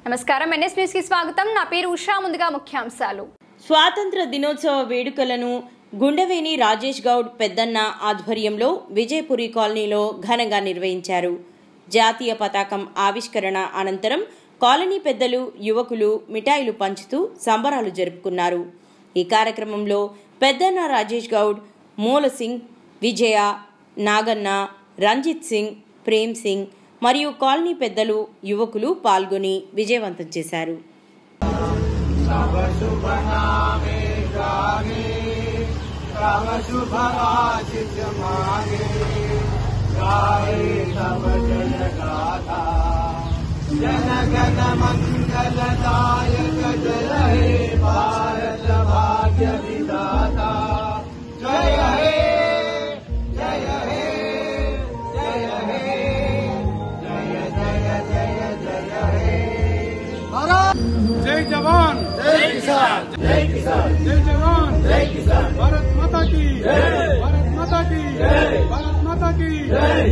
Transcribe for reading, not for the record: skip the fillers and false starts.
నమస్కారం NS news కి స్వాగతం నా పేరు ఉషా ముందుగా ముఖ్యాంశాలు స్వాతంత్ర దినోత్సవ వేడుకలను గుండవేని రాజేష్ గౌడ్ పెద్దన్న ఆధ్వర్యంలో విజయపురి కాలనీలో ఘనంగా నిర్వహించారు. జాతీయ పతాకం ఆవిష్కరణ అనంతరం కాలనీ పెద్దలు యువకులు మిఠాయిలు పంచుతూ సంబరాలు జరుపుకున్నారు. ఈ కార్యక్రమంలో పెద్దన్న రాజేష్ గౌడ్, మూల సింగ్, విజయ, నాగన్న, రంజిత్ సింగ్, ప్రేమ్ సింగ్ మరియు కాలనీ పెద్దలు యువకులు పాల్గొని విజయవంతం చేశారు. जय जवान जय किसान जय किसान जय जवान जय किसान भारत माता की जय भारत माता की जय भारत माता की जय।